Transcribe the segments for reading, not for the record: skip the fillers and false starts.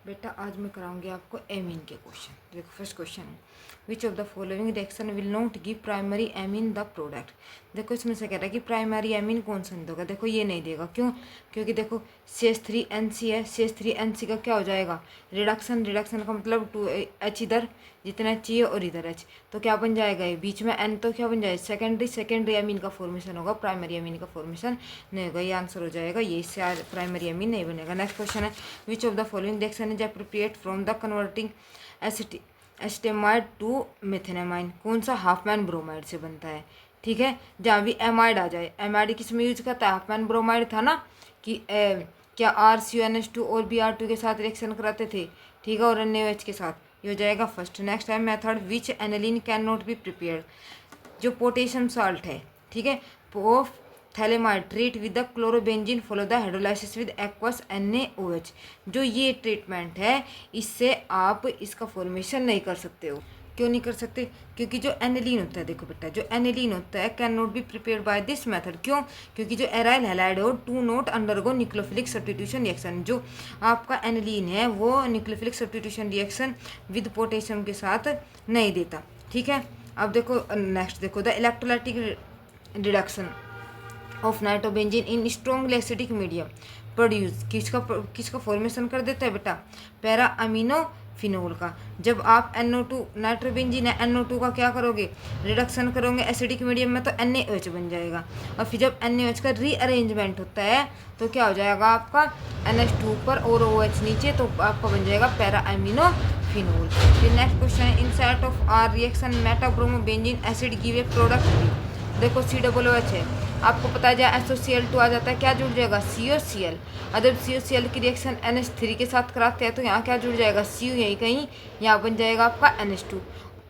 बेटा आज मैं कराऊंगी आपको एमीन के क्वेश्चन। देखो फर्स्ट क्वेश्चन है, which of the following reaction will not give primary amine the product. देखो इसमें से कह रहा है कि प्राइमरी एमीन कौन सा नहीं देगा। देखो ये नहीं देगा, क्यों? क्योंकि देखो CH3NC है, CH3NC का क्या हो जाएगा रिडक्शन। रिडक्शन का मतलब 2H इधर, जितना H चाहिए और इधर H, तो क्या बन जाएगा ये बीच में N, तो क्या बन जाएगा सेकेंडरी एमीन का फॉर्मेशन होगा, प्राइमरी एमीन का फॉर्मेशन नहीं होगा। ये आंसर हो जाएगा, ये इससे प्राइमरी एमीन नहीं बनेगा। नेक्स्ट क्वेश्चन है, which of the following reaction is appropriate from the converting acetamide to methanamine. कौन सा? हाफमैन ब्रोमाइड से बनता है। ठीक है, जहाँ भी एमाइड आ जाए, एमाइड किस में यूज करता है? हाफमैन ब्रोमाइड था ना कि क्या RCONH2 और Br2 के साथ रिएक्शन कराते थे, ठीक है, और NaOH के साथ। ये हो जाएगा फर्स्ट। नेक्स्ट है method, which aniline can not be prepared. जो पोटेशियम सॉल्ट है, ठीक है, of phthalimide treat with the chlorobenzene follow the hydrolysis with aqueous NaOH। जो ये ट्रीटमेंट है, इससे आप इसका फॉर्मेशन नहीं कर सकते हो। क्यों नहीं कर सकते? क्योंकि जो एनिलीन होता है, देखो बेटा, जो एनिलीन होता है can not be prepare by this method. क्यों? क्योंकि जो एराइल हैलाइड हो do not undergo nucleophilic substitution reaction. जो आपका एनिलीन है वो nucleophilic substitution reaction with potassium के साथ नहीं देता। ठीक है, अब देखो नेक्स्ट, देखो the electrolytic reduction of nitrobenzene in strongly acidic medium produce किसका फॉर्मेशन कर देता है बेटा? पैरा अमीनो फिनोल का। जब आप NO2 नाइट्रोबेंजीन है, NO2 का क्या करोगे? रिडक्शन करोगे एसिडिक मीडियम में, तो NaOH बन जाएगा। और फिर जब NaOH का रीअरेंजमेंट होता है तो क्या हो जाएगा आपका? NH2 ऊपर और OH नीचे, तो आपका बन जाएगा पैरा अमीनो फिनोल। फिर नेक्स्ट क्वेश्चन है, in set of are reaction meta bromobenzene acid give a product. देखो COOH है, आपको पता है जहाँ SOCl2 आ जाता है, क्या जुड़ जाएगा? COCl। अगर COCl की रिएक्शन NH3 के साथ कराते हैं तो यहाँ क्या जुड़ जाएगा? CO, यही कहीं यहाँ बन जाएगा आपका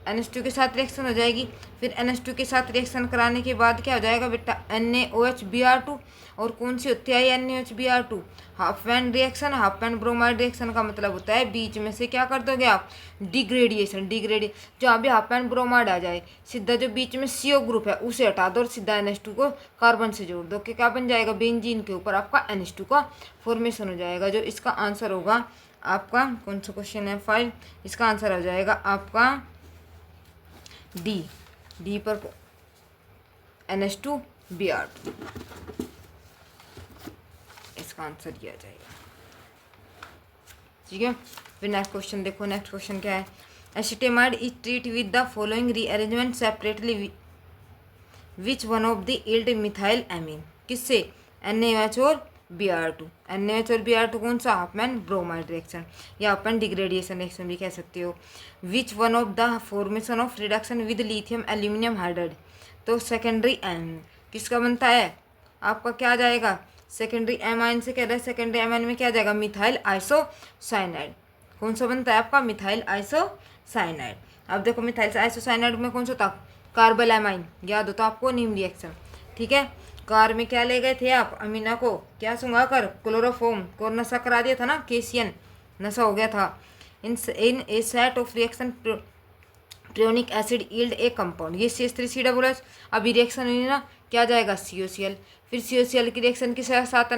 NH2 के साथ रिएक्शन हो जाएगी। फिर NH2 के साथ रिएक्शन कराने के बाद क्या हो जाएगा बेटा? NaOH Br2। और कौन सी होती है NaOH Br2? Hopman reaction. Hopman bromide reaction का मतलब होता है बीच में से क्या कर दोगे आप? डिग्रेडिएशन। जहाँ भी हाफमैन ब्रोमाइड आ जाए, सीधा जो बीच में CO ग्रुप है उसे हटा दो और सीधा NH2 को कार्बन से जोड़ दो, कि क्या बन जाएगा? बेंजीन के ऊपर आपका NH2 का फॉर्मेशन हो जाएगा। जो इसका आंसर होगा आपका, कौन सा क्वेश्चन है 5, इसका आंसर हो जाएगा आपका डी पर NH2 Br2, इसका आंसर ये आ जाएगा। ठीक है, फिर नेक्स्ट क्वेश्चन देखो। नेक्स्ट क्वेश्चन क्या है, acetamide is treat with the following rearrangement separately, which one of the yield methyl amine. किससे? NaOH और Br2। NaOH और Br2 कौन सा? हाफमैन ब्रोमाइड रिएक्शन, या अपन डिग्रेडिएशन रिएक्शन भी कह सकते हो। विच one of the formation of reduction with lithium aluminium hydride, तो सेकेंडरी एमीन किसका बनता है? आपका क्या आ जाएगा? सेकेंडरी एमाइन से कह रहे हैं, सेकेंडरी एमाइन में क्या आ जाएगा? Methyl isocyanide. कौन सा बनता है आपका? Methyl isocyanide. अब देखो मिथाइल आइसोसाइनाइड में कौन सा था? कार्बल एमाइन, याद हो तो आपको नीम रिएक्शन। ठीक है, कार में क्या ले गए थे आप? अमीना को क्या सुंगा कर? क्लोरोफॉर्म को नशा करा दिया था ना, केसियन नशा हो गया था। In a set of reaction ट्रियोनिक एसिड यील्ड ए कंपाउंड, ये CH3COOH। अभी रिएक्शन हुई ना, क्या जाएगा? COCl। फिर COCl की रिएक्शन के साथ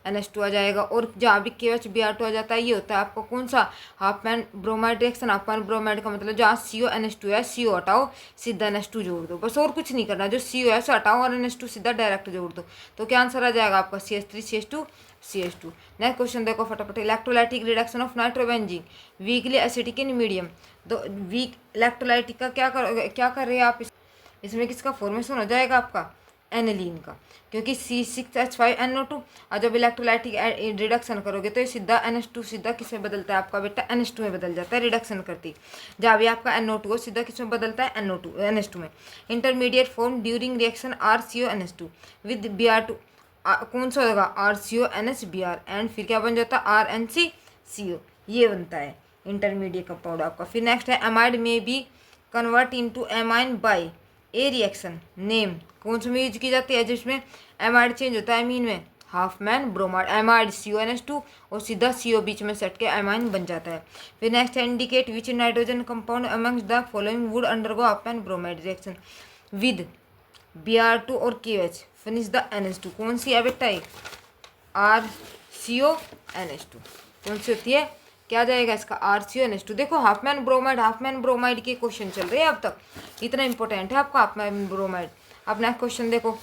NH2 आ जाएगा, और जहाँ भी KOH Br2 आ जाता है, ये होता है आपको कौन सा? Hopman bromide reaction. Hopman bromide का मतलब जहाँ CO NH2 है, CO हटाओ, सीधा NH2 जोड़ दो, बस और कुछ नहीं करना। जो CO है उसे हटाओ और NH2 सीधा डायरेक्ट जोड़ दो, तो क्या आंसर आ जाएगा आपका? CH3CH2। नेक्स्ट क्वेश्चन देखो फटाफट, electrolytic reduction of nitrobenzene weakly acidic in medium. तो वीक इलेक्ट्रोलाइटिक का क्या कर रहे हैं आप? इसमें किसका फॉर्मेशन हो जाएगा आपका? एनिलीन का, क्योंकि C6H5NO2। और जब इलेक्ट्रोलाइटिक रिडक्शन करोगे तो ये सीधा NH2 सीधा किसमें बदलता है आपका बेटा? NH2 में बदल जाता है रिडक्शन करती। जहाँ भी आपका NO2 हो सीधा किसमें बदलता है? NH2 में। Intermediate form during reaction RCONH2 with Br2, कौन सा होगा? RCONH Br, एंड फिर क्या बन जाता है? RNCCO, ये बनता है इंटरमीडिएट कंपाउंड आपका। फिर नेक्स्ट है, एमाइड में be convert into amine by a reaction name, कौन सा में यूज की जाती है जिसमें एमाइड चेंज होता है एमीन में? Hopman bromide. एमाइड CONH2 और सीधा CO बीच में सेट के एमाइन बन जाता है। फिर नेक्स्ट है, indicate which nitrogen compound amongst the following would undergo Hopman bromide reaction with Br2 और KOH फिनिश द NH2। कौन सी है बेटा? RCONH2। कौन सी होती है? क्या जाएगा इसका RCONH2। देखो हाफमैन ब्रोमाइड के क्वेश्चन चल रहे हैं अब तक, इतना इंपॉर्टेंट है आपका हाफमैन ब्रोमाइड। अब नेक्स्ट क्वेश्चन देखो,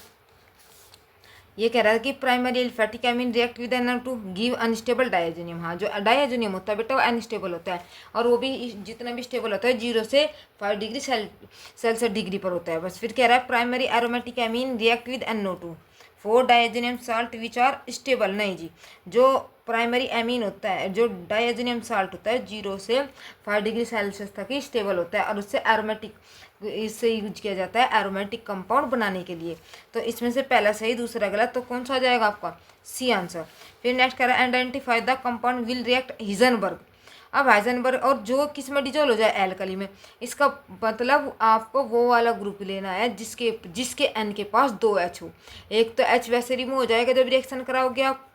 ये कह रहा है कि primary एल्फेटिक amine react with NO2 give unstable diazonium. हाँ, जो डायजोनियम होता है बेटा वो अनस्टेबल होता है, और वो भी जितना भी स्टेबल होता है 0 से 5 डिग्री सेल्सियस डिग्री पर होता है बस। फिर कह रहा है primary aromatic amine react with NO2 4 diazonium salt which are stable. नहीं जी, जो प्राइमरी एमीन होता है, जो डायजोनियम साल्ट होता है 0 से 5 डिग्री सेल्सियस तक ही स्टेबल होता है, और उससे एरोमेटिक, इससे यूज किया जाता है एरोमेटिक कंपाउंड बनाने के लिए। तो इसमें से पहला सही दूसरा गलत, तो कौन सा आ जाएगा आपका सी आंसर। फिर नेक्स्ट कह रहा है identify the compound will react Heisenberg. अब हाइजेनबर्ग और जो किस में डिजोल्व हो जाए एल्कली में, इसका मतलब आपको वो वाला ग्रुप लेना है जिसके एन के पास 2 H हो। एक तो H वैसे रिमूव हो जाएगा जब रिएक्शन कराओगे आप,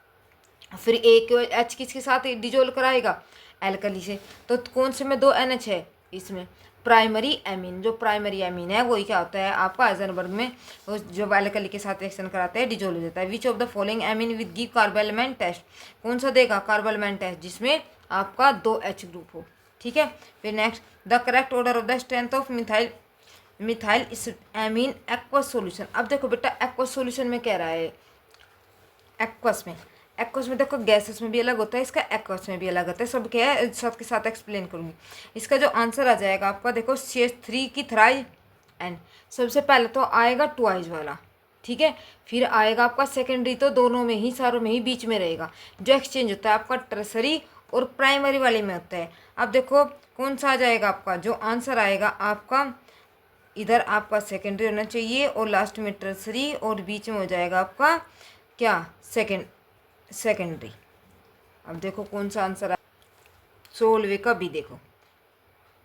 फिर एक H किसके साथ डिजोल्व कराएगा एल्कली से, तो कौन से में 2 NH है इसमें प्राइमरी एमीन। जो प्राइमरी एमीन है वही क्या होता है आपका हाइजेनबर्ग में, वो जब एल्कली के साथ रिएक्शन कराते हैं डिजोल्व हो जाता है। Which of the following amine with give carbylamine test. कौन सा देगा कार्बोलेमेंट टेस्ट जिसमें आपका 2 H ग्रुप हो। ठीक है। फिर next, the correct order of the strength of methyl amine aqueous solution. अब देखो बेटा एक्वस सॉल्यूशन में कह रहा है, एक्वस में देखो गैसेस में भी अलग होता है, इसका एक्वस में भी अलग होता है। सब क्या है सबके साथ एक्सप्लेन करूँगी। इसका जो आंसर आ जाएगा आपका देखो CH3 की थ्राई एन। सबसे पहले तो आएगा 2 I's वाला, ठीक है। फिर आएगा आपका सेकेंडरी, तो दोनों में ही सारों में ही बीच में रहेगा। जो एक्सचेंज होता है आपका टर्सरी और प्राइमरी वाले में होता है। अब देखो कौन सा आ जाएगा आपका, जो आंसर आएगा आपका इधर आपका सेकेंडरी होना चाहिए और लास्ट में टर्सरी और बीच में हो जाएगा आपका क्या सेकेंडरी। अब देखो कौन सा आंसर है 16वें का भी देखो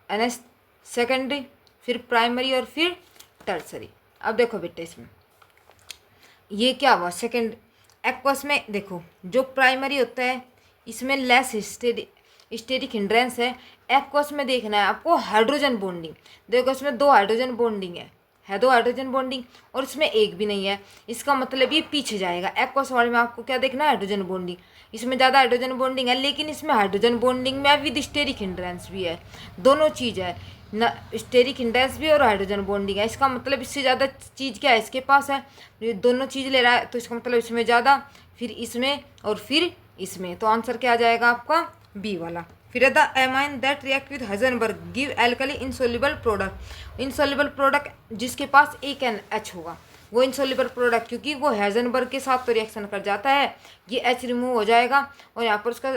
NH सेकेंडरी, फिर प्राइमरी और फिर टर्सरी। अब देखो बेटा इसमें ये क्या हुआ सेकेंड एक्वस में देखो जो प्राइमरी होता है इसमें लेस स्टेरिक हिंड्रेंस है। एक्वस में देखना है आपको हाइड्रोजन बॉन्डिंग। देखो इसमें 2 हाइड्रोजन बॉन्डिंग है 2 हाइड्रोजन बॉन्डिंग, और इसमें एक भी नहीं है। इसका मतलब ये पीछे जाएगा। एक्वस वाले में आपको क्या देखना है हाइड्रोजन बॉन्डिंग, इसमें ज़्यादा हाइड्रोजन बॉन्डिंग है, लेकिन इसमें हाइड्रोजन बॉन्डिंग में विद स्टेरिक हिंड्रेंस भी है, दोनों चीज़ है न, स्टेरिक हिंड्रेंस भी और हाइड्रोजन बॉन्डिंग है। इसका मतलब इससे ज़्यादा चीज़ क्या है इसके पास है, ये दोनों चीज़ ले रहा है, तो इसका मतलब इसमें ज़्यादा, फिर इसमें और फिर इसमें। तो आंसर क्या आ जाएगा आपका बी वाला। फिर the amine that react with Heisenberg give alkali insoluble product. Insoluble product जिसके पास एक NH होगा वो इनसोल्युबल प्रोडक्ट, क्योंकि वो हाइजेनबर्ग के साथ तो रिएक्शन कर जाता है, ये H रिमूव हो जाएगा और यहाँ पर उसका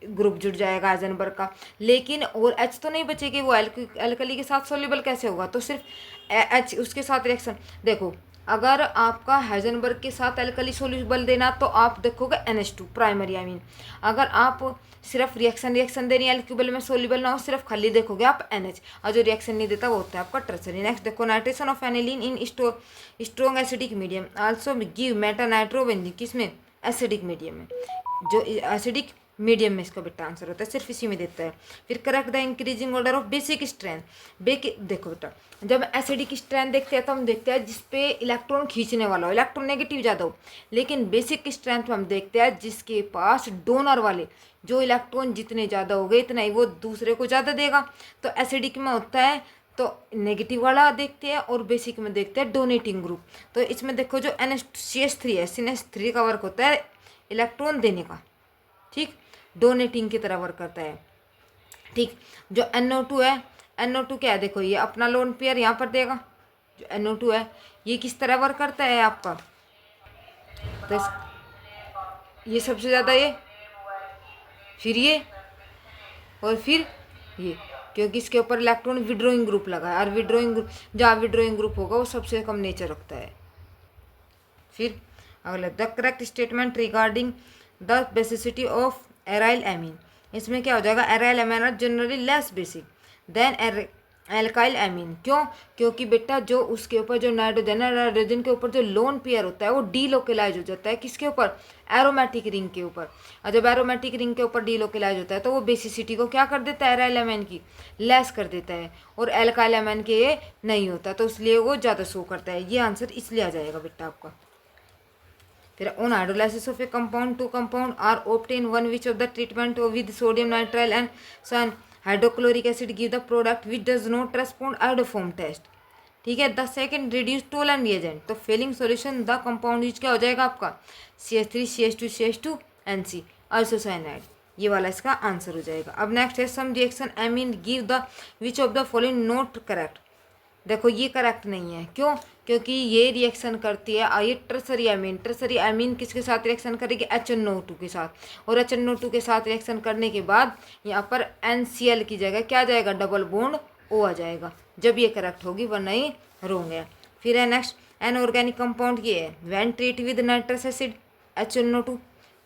ग्रुप जुड़ जाएगा हाइजेनबर्ग का, लेकिन और H तो नहीं बचेगी। वो एल्कली के साथ सोल्युबल कैसे होगा, तो सिर्फ H उसके साथ रिएक्शन। देखो अगर आपका हाइजेनबर्ग के साथ एल्कली सोल्यूबल देना तो आप देखोगे NH2 प्राइमरी एमीन। अगर आप सिर्फ रिएक्शन देनी है एल्क्यूबल में सोल्यूबल ना हो, सिर्फ खाली देखोगे आप NH, और जो रिएक्शन नहीं देता वो होता है आपका टर्सरी। नेक्स्ट देखो nitration of aniline in strong acidic medium also give Meta nitrobenzene. किसमें एसिडिक मीडियम में, जो एसिडिक मीडियम में इसका बेटा आंसर होता है, सिर्फ इसी में देता है। फिर correct the increasing order of basic strength. देखो बेटा जब एसिडिक स्ट्रेंथ देखते हैं तो हम देखते हैं जिसपे इलेक्ट्रॉन खींचने वाला हो, इलेक्ट्रॉन नेगेटिव ज़्यादा हो, लेकिन बेसिक स्ट्रेंथ में हम देखते हैं जिसके पास डोनर वाले जो इलेक्ट्रॉन जितने ज़्यादा हो गए इतना ही वो दूसरे को ज़्यादा देगा। तो एसिडिक में होता है तो नेगेटिव वाला देखते हैं और बेसिक में देखते हैं डोनेटिंग ग्रुप। तो इसमें देखो जो CH3 है, CH3 का वर्क होता है इलेक्ट्रॉन देने का, ठीक, डोनेटिंग की तरह वर्क करता है, ठीक। जो NO2 है, NO2 क्या है देखो ये अपना लोन पेयर यहाँ पर देगा। जो NO2 है ये किस तरह वर्क करता है आपका, तो ये सबसे ज़्यादा ये, फिर ये और फिर ये, क्योंकि इसके ऊपर इलेक्ट्रॉन विड्रॉइंग ग्रुप लगा है, और विड्रॉइंग ग्रुप जहाँ विड्रॉइंग ग्रुप होगा वो सबसे कम नेचर रखता है। फिर अगला the correct statement regarding the basicity of aryl amine. इसमें क्या हो जाएगा aryl amine are generally less basic than alkyl amine. क्यों, क्योंकि बेटा जो उसके ऊपर जो नाइट्रोजन है, नाइट्रोजन के ऊपर जो लोन पेयर होता है वो डीलोकेलाइज हो जाता है, किसके ऊपर, एरोमेटिक रिंग के ऊपर। और जब एरोमेटिक रिंग के ऊपर डीलोकेलाइज होता है तो वो बेसिसिटी को क्या कर देता है एराइल एमीन की, लेस कर देता है, और एल्काइल एमीन के ये नहीं होता, तो इसलिए वो ज़्यादा शो करता है। ये आंसर इसलिए आ जाएगा बेटा आपका। फिर on hydrolysis of a compound two compound are obtain one which of the treatment with sodium nitrile and sun hydrochloric acid give the product which does not respond iodoform test. ठीक है। The second reduce Tollen reagent, तो Fehling solution the compound use क्या हो जाएगा आपका CH3 CH2 CH2 NC isocyanide, ये वाला इसका आंसर हो जाएगा। अब नेक्स्ट है some reaction amine give the which of the following not correct. देखो ये करेक्ट नहीं है, क्यों? क्योंकि ये रिएक्शन करती है ये टर्सरी एमीन। टर्सरी एमीन किसके साथ रिएक्शन करेगी? HNO2 के साथ, और HNO2 के साथ रिएक्शन करने के बाद यहाँ पर NCl की जगह क्या आ जाएगा? डबल बॉन्ड O आ जाएगा, जब ये करेक्ट होगी, वरना ये रॉन्ग है। फिर है नेक्स्ट एन ऑर्गेनिक कंपाउंड ये है when treat with nitrous acid HNO2,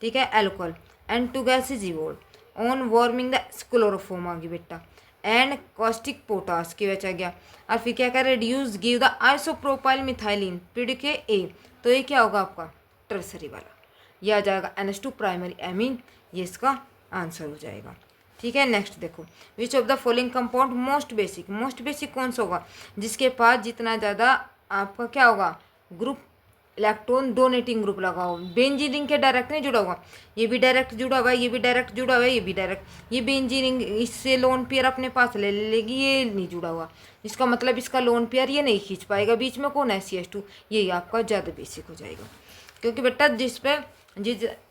ठीक है, alcohol and to gas is evolve on warming the chloroform आ गई बेटा, एंड कॉस्टिक पोटास की वजह गया। और फिर क्या कर reduce give the isopropyl methylene PDK a, तो ये क्या होगा आपका टर्सरी वाला, ये आ जाएगा NH2 प्राइमरी एमीन, ये इसका आंसर हो जाएगा। ठीक है। नेक्स्ट देखो विच of the following compound most basic, most basic कौन सा होगा? जिसके पास जितना ज़्यादा आपका क्या होगा ग्रुप इलेक्ट्रॉन डोनेटिंग ग्रुप लगा हो। बेंजीन के डायरेक्ट नहीं जुड़ा हुआ, ये भी डायरेक्ट जुड़ा हुआ है, ये भी डायरेक्ट जुड़ा हुआ है, ये भी डायरेक्ट, ये बेंजीन इससे लोन पेयर अपने पास ले लेगी, ये नहीं जुड़ा हुआ, इसका मतलब इसका लोन पेयर ये नहीं खींच पाएगा। बीच में कौन है? CH2, ये आपका ज़्यादा बेसिक हो जाएगा, क्योंकि बेटा जिस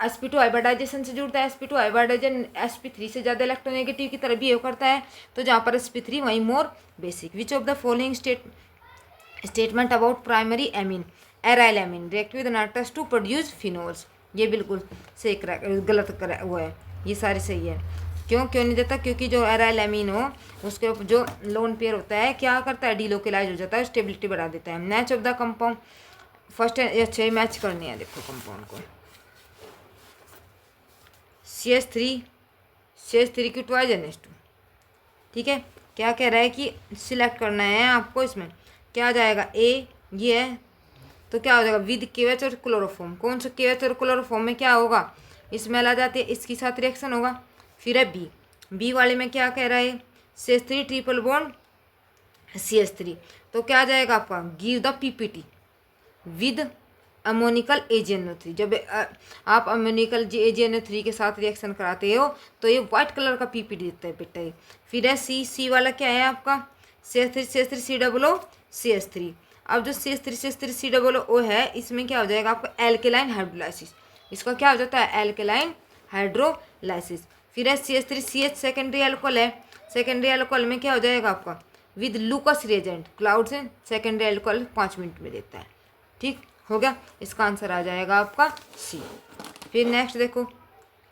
sp2 हाइब्रिडाइजेशन से जुड़ता है, sp2 हाइब्रिडाइजेशन sp3 से ज़्यादा इलेक्ट्रोनेगेटिव की तरह बिहेव करता है, तो जहाँ पर sp3 वहीं more basic. Which of the following statement about primary amine aryl amine react with nitrous to produce phenols, ये बिल्कुल सही गलत हुआ है, ये सारे सही है। क्यों नहीं देता? क्योंकि जो एराइल एमीन हो उसके जो लोन पेयर होता है क्या करता है? डिलोकेलाइज हो जाता है, स्टेबिलिटी बढ़ा देता है। Match of the compound first अच्छे मैच करनी है, देखो कंपाउंड को CH3 की ट्वाइस NH2, ठीक है। क्या कह रहा है कि सिलेक्ट करना है आपको, इसमें क्या आ जाएगा? ए ये है, तो क्या हो जाएगा विद KOH और क्लोरोफॉर्म। कौन सा KOH और क्लोरोफॉर्म में क्या होगा? स्मेल आ जाती है, इसके साथ रिएक्शन होगा। फिर है बी वाले में क्या कह रहा है? CH3 ट्रिपल बॉन्ड CH3, तो क्या आ जाएगा आपका give the PPT with ammoniacal AgNO3। जब आप अमोनिकल AgNO3 के साथ रिएक्शन कराते हो तो ये व्हाइट कलर का PPT देता है बेटा ये। फिर है सी वाला क्या है आपका? CH3 COO CH3। अब जो CH3 COO है इसमें क्या हो जाएगा आपका एल्केलाइन हाइड्रोलाइसिस, इसका क्या हो जाता है? Alkaline hydrolysis. फिर है CH3 CH सेकेंडरी एल्कोहल है, सेकेंडरी एल्कोहल में क्या हो जाएगा आपका विद लूकस रिएजेंट क्लाउड से सेकेंडरी एल्कोहल 5 मिनट में देता है। ठीक हो गया, इसका आंसर आ जाएगा आपका C। फिर नेक्स्ट देखो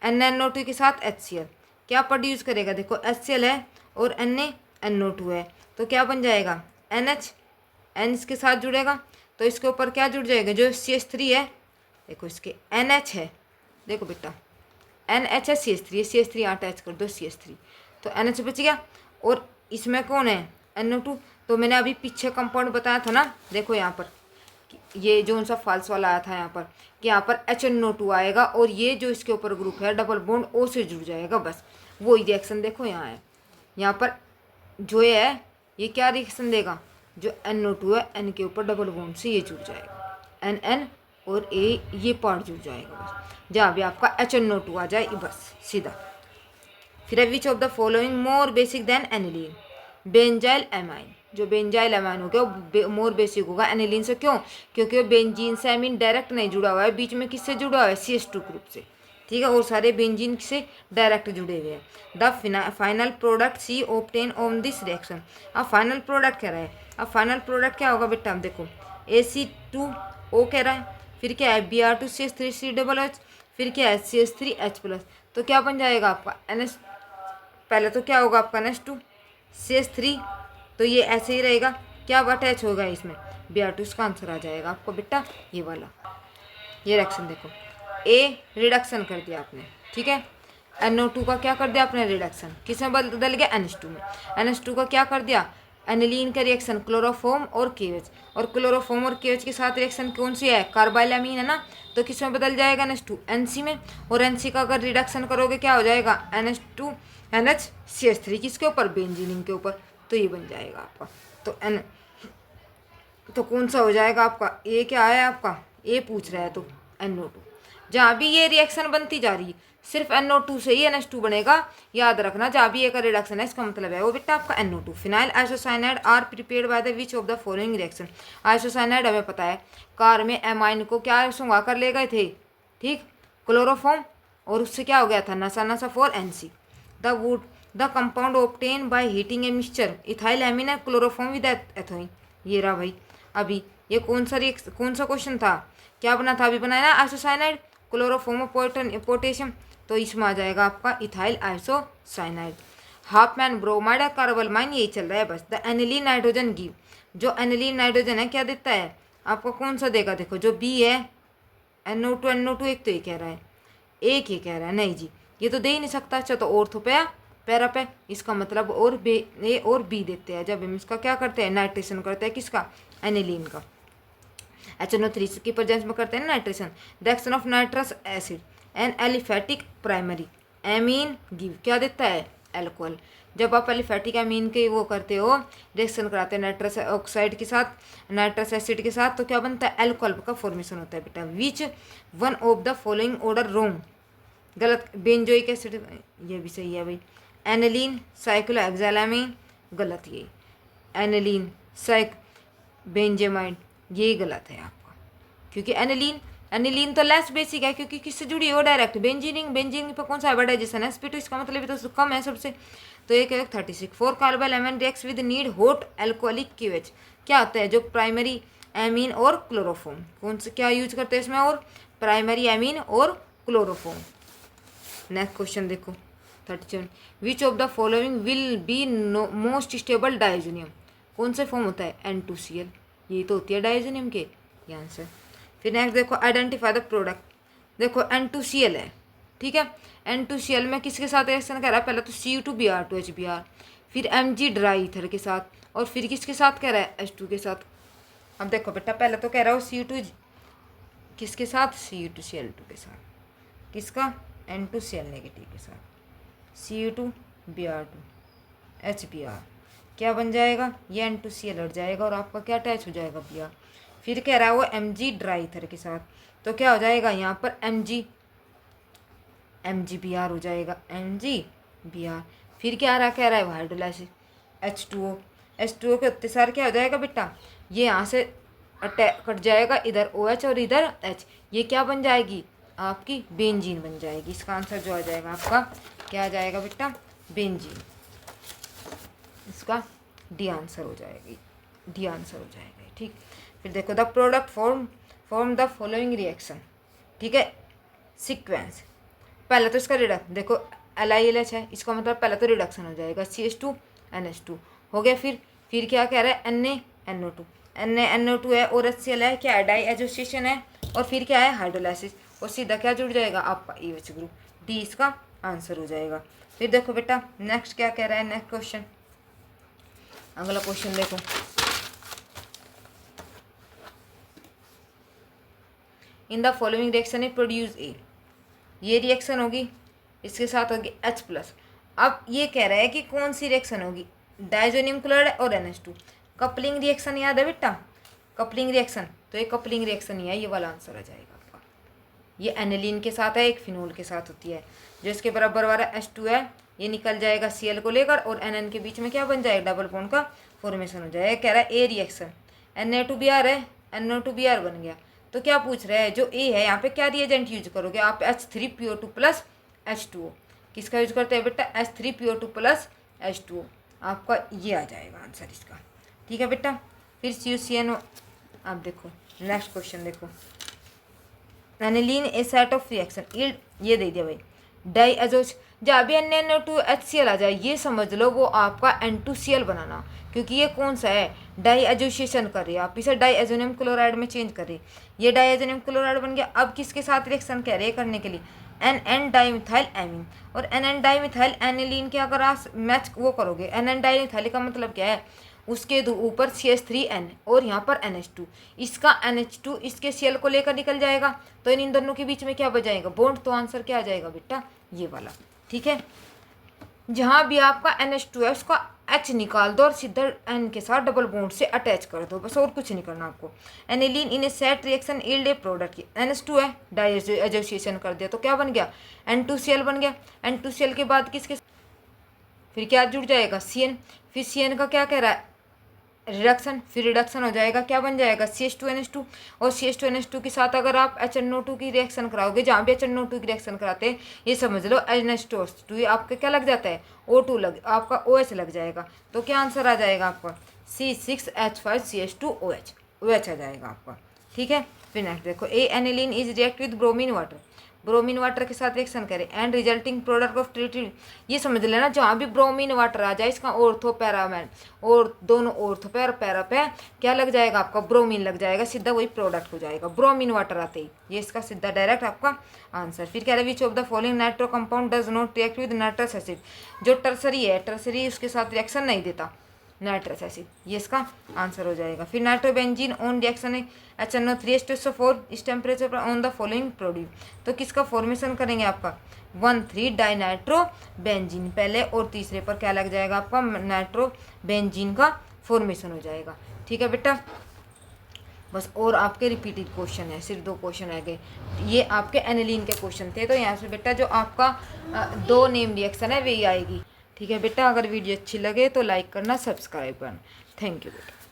NaNO2 के साथ HCl क्या प्रोड्यूस करेगा? देखो HCl है और NaNO2 है, तो क्या बन जाएगा? NH, N इसके साथ जुड़ेगा तो इसके ऊपर क्या जुड़ जाएगा? जो CH3 है, देखो इसके NH है, देखो बेटा NH है, CH3 अटैच कर दो CH3, तो NH बच गया। और इसमें कौन है? NO2। तो मैंने अभी पीछे कंपाउंड बताया था ना, देखो यहाँ पर ये जो सा फॉल्स वाला आया था यहाँ पर कि यहाँ पर HNO2 आएगा और ये जो इसके ऊपर ग्रुप है डबल बॉन्ड O से जुड़ जाएगा, बस वही रिएक्शन देखो यहाँ है। यहाँ पर जो ये है ये क्या रिएक्शन देगा? जो NO2 है N के ऊपर डबल बॉन्ड से ये जुड़ जाएगा, NN और A ये पार्ट जुड़ जाएगा, बस जहाँ भी आपका HNO2 आ जाए बस सीधा। फिर which of the following more basic than aniline? Benzyl amine, जो बेंजाइल एमाइन हो गया वो मोर बेसिक होगा एनिलीन से। क्यों? क्योंकि वो बेंजीन से एमीन डायरेक्ट नहीं जुड़ा हुआ है, बीच में किससे जुड़ा हुआ है? CH2 ग्रुप से, ठीक है, और सारे बेंजीन से डायरेक्ट जुड़े हुए हैं। The final product C obtain on this reaction. अब फाइनल प्रोडक्ट कह रहा है, अब फाइनल प्रोडक्ट क्या होगा बेटा? अब देखो AC2O कह रहा है, फिर क्या है Br2CH3COOH, फिर क्या है CH3H+, तो क्या बन जाएगा आपका NH, पहले तो क्या होगा आपका NH2 CH3, तो ये ऐसे ही रहेगा, क्या अटैच होगा इसमें? Br2, इसका आंसर आ जाएगा आपको बेटा ये वाला। ये रिएक्शन देखो A रिडक्शन कर दिया आपने, ठीक है, NO2 का क्या कर दिया आपने? रिडक्शन, किसमें बदल गया? NH2 में। NH2 का क्या कर दिया? एनिलीन का रिएक्शन क्लोरोफॉर्म और KOH, और क्लोरोफॉर्म और KOH के साथ रिएक्शन कौन सी है? कार्बाइलामीन है ना, तो किसमें बदल जाएगा? NH2 NC में। और NC का अगर रिडक्शन करोगे क्या हो जाएगा? NH2 NHCH3 किसके ऊपर? बेंजीन के ऊपर, तो ये बन जाएगा आपका। तो कौन सा हो जाएगा आपका? ए क्या है आपका? ए पूछ रहा है तो NO2। जहाँ भी ये रिएक्शन बनती जा रही है सिर्फ NO2 से ही NH2 बनेगा, याद रखना। जहाँ भी एक रिडक्शन है इसका मतलब है वो बेटा आपका NO2। Phenyl isocyanide are prepared by the which of the following reaction. Isocyanide हमें पता है कार में एमाइन को क्या सुंघा कर ले गए थे, ठीक, क्लोरोफॉर्म, और उससे क्या हो गया था नशा नशा for NC। The compound obtain by heating a mixture ethyl amine and chloroform with एथोइन। ये रहा भाई। अभी ये कौन सा क्वेश्चन था, क्या बना था, अभी बनाया ना आइसोसाइनाइड क्लोरोफॉर्म पोटेशियम, तो इसमें आ जाएगा आपका इथाइल आइसोसाइनाइड। हाफमैन ब्रोमाइड और कार्बलमाइन यही चल रहा है बस। द एनिलीन नाइट्रोजन गिव, जो एनिलीन नाइट्रोजन है क्या देता है आपको, कौन सा देगा, देखो जो बी है NO2 एक तो ये कह रहा है, एक ये कह रहा है, नहीं जी ये तो दे ही नहीं सकता। अच्छा तो ऑर्थो पे पैरा पे, इसका मतलब और ए और बी देते हैं जब हम इसका क्या करते हैं नाइट्रेशन करते हैं किसका, एनिलीन का। HNO3 की प्रेजेंस में करते हैं nitration. The action of nitrous acid an aliphatic primary amine give, क्या देता है एल्कोहल। जब आप एलिफेटिक एमीन के वो करते हो रिएक्शन कराते हैं नाइट्रस ऑक्साइड के साथ नाइट्रस एसिड के साथ, तो क्या बनता है एल्कोहल का फॉर्मेशन होता है बेटा। Which one of the following order wrong, गलत। बेंजोइक एसिड ये भी सही है भाई। एनिलीन साइक्लोहेक्सालामीन गलत, ये एनिलीन बेंजेमाइन ये गलत है आपका, क्योंकि एनिलीन तो लेस बेसिक है क्योंकि किससे जुड़ी है वो डायरेक्ट बेंजीन पर कौन सा हाइब्रिडाइजेशन है sp2, इसका मतलब तो कम है सबसे। तो एक 36 4 कार्बल एमन reacts with need hot alcoholic QH, क्या होता है जो प्राइमरी एमीन और क्लोरोफॉर्म, कौन से क्या यूज करते हैं इसमें, और प्राइमरी एमीन और क्लोरोफॉर्म। नेक्स्ट क्वेश्चन देखो 37, विच of the following will be most stable diazonium, कौन से फॉर्म होता है N2Cl, ये तो होती है डाइजोनियम के, ये आंसर। फिर नेक्स्ट देखो आइडेंटिफाई द प्रोडक्ट, देखो N2Cl है, ठीक है। N2Cl में किसके साथ रिएक्शन कर रहा है, पहले तो Cu2Br2HBr, फिर Mg ड्राई ईथर के साथ, और फिर किसके साथ कह रहा है H2 के साथ। अब देखो बेटा पहले तो कह रहा हो Cu2 किसके साथ, Cu2Cl2 के साथ, किसका N2Cl नेगेटिव के साथ, Cu2Br2HBr, क्या बन जाएगा ये N2Cl हट जाएगा और आपका क्या अटैच हो जाएगा Br। फिर कह रहा है वो Mg ड्राई ईथर के साथ, तो क्या हो जाएगा यहाँ पर MgBr हो जाएगा, MgBr। फिर क्या रहा कह रहा है वो हाइड्रोलाइसिस H2O के उत्ते सार क्या हो जाएगा बेटा, ये यहाँ से कट जाएगा, इधर OH और इधर H, ये क्या बन जाएगी आपकी बेंजीन बन जाएगी। इसका आंसर जो आ जाएगा आपका क्या आ जाएगा बेटा, बेंजीन, इसका डी आंसर हो जाएगी, डी आंसर हो जाएगा, ठीक। फिर देखो the product form the following reaction, ठीक है, सीक्वेंस। पहले तो इसका रिडक्शन देखो LiLH है, इसका मतलब पहले तो रिडक्शन हो जाएगा CH2 NH2 हो गया। फिर क्या कह रहा है NaNO2 NaNO2 है और HCl है, क्या है डाई एसोसिएशन है, और फिर क्या है हाइड्रोलाइसिस, और सीधा क्या जुड़ जाएगा आपका OH ग्रुप, डी इसका आंसर हो जाएगा। फिर देखो बेटा नेक्स्ट क्या कह रहा है, नेक्स्ट क्वेश्चन, अगला क्वेश्चन देखो, in the following reaction it produce a, ये रिएक्शन होगी, इसके साथ होगी H+। अब ये कह रहा है कि कौन सी रिएक्शन होगी, डाइजोनियम क्लोराइड और NH2, कपलिंग रिएक्शन याद है बेटा, कपलिंग रिएक्शन, तो ये कपलिंग रिएक्शन ही है, ये वाला आंसर आ जाएगा आपका। ये एनिलीन के साथ है, एक फिनोल के साथ होती है, जो इसके बराबर वाला H2 है ये निकल जाएगा Cl को लेकर, और NN के बीच में क्या बन जाएगा डबल बॉन्ड का फॉर्मेशन हो जाएगा। कह रहा है ए रिएक्शन Na2Br है, NO2Br बन गया, तो क्या पूछ रहा है जो ए है यहाँ पे क्या रिएजेंट यूज करोगे आप, H3PO2 प्लस H2O, किसका यूज करते हैं बेटा H3PO2 प्लस H2O, आपका ये आ जाएगा आंसर इसका, ठीक है बेटा। फिर CuCNO, आप देखो नेक्स्ट क्वेश्चन देखो, aniline A set of reaction yield, ये दे दिया भाई डाई एजोस, जहाँ भी NaNO2 HCl आ जाए ये समझ लो वो आपका N2Cl बनाना, क्योंकि ये कौन सा है डाई एजोसिएशन कर रही है, आप इसे डाई एजोनियम क्लोराइड में चेंज करिए, ये डाई एजोनियम क्लोराइड बन गया। अब किसके साथ रिएक्शन कह रहे हैं करने के लिए NN डाइमिथाइल एमीन, और NN डाइमिथाइल एनिलीन के अगर आप मैच वो करोगे, NN डाइमिथाइल का मतलब क्या है, उसके ऊपर CH3N और यहाँ पर NH2, इसका NH2 इसके Cl को लेकर निकल जाएगा, तो इन दोनों के बीच में क्या बजाएगा बॉन्ड, तो आंसर क्या आ जाएगा बेटा ये वाला, ठीक है। जहाँ भी आपका NH2 है उसका H निकाल दो और सीधा N के साथ डबल बॉन्ड से अटैच कर दो, बस और कुछ नहीं करना आपको। Aniline in a set reaction yield A product की NH2 है, डाई एसोसिएशन कर दिया तो क्या बन गया N2Cl बन गया। N2Cl के बाद किसके फिर क्या जुड़ जाएगा CN, फिर CN का क्या कह रहा है रिडक्शन, फिर रिडक्शन हो जाएगा क्या बन जाएगा CH2NH2, और CH2NH2 के साथ अगर आप HNO2 की रिएक्शन कराओगे, जहाँ भी HNO2 की रिएक्शन कराते हैं ये समझ लो NH2 ये आपका क्या लग जाता है O2 लग, आपका OH लग जाएगा। तो क्या आंसर आ जाएगा आपका C6H5CH2OH, OH आ जाएगा आपका। ठीक है, फिर नेक्स्ट देखो a aniline is react with bromine water, bromine water के साथ रिएक्शन करें and resulting product of treated, ये समझ लेना जहाँ भी ब्रोमीन वाटर आ जाए इसका ऑर्थो पैरामैन और दोनों ऑर्थो पे और पैरा पे क्या लग जाएगा आपका ब्रोमीन लग जाएगा, सीधा वही प्रोडक्ट हो जाएगा ब्रोमीन वाटर आते ही, ये इसका सीधा डायरेक्ट आपका आंसर। फिर कह रहे विच of the following nitro compound does not react with nitrous acid, जो टर्सरी है टर्सरी उसके साथ रिएक्शन नहीं देता नाइट्रस एसिड, ये इसका आंसर हो जाएगा। फिर नाइट्रोबेंजीन ऑन रिएक्शन HNO3H2SO4 इस टेम्परेचर पर ऑन द फॉलोइंग प्रोड्यूस, तो किसका फॉर्मेशन करेंगे आपका 1,3 डाइनाइट्रोबेंजीन, पहले और तीसरे पर क्या लग जाएगा आपका नाइट्रोबेंजीन का फॉर्मेशन हो जाएगा। ठीक है बेटा, बस और आपके रिपीटेड क्वेश्चन है, सिर्फ 2 क्वेश्चन आ गए, ये आपके एनिलीन के क्वेश्चन थे। तो यहाँ से बेटा जो आपका 2 नेम रिएक्शन है वही आएगी। ठीक है बेटा, अगर वीडियो अच्छी लगे तो लाइक करना, सब्सक्राइब करना। थैंक यू बेटा।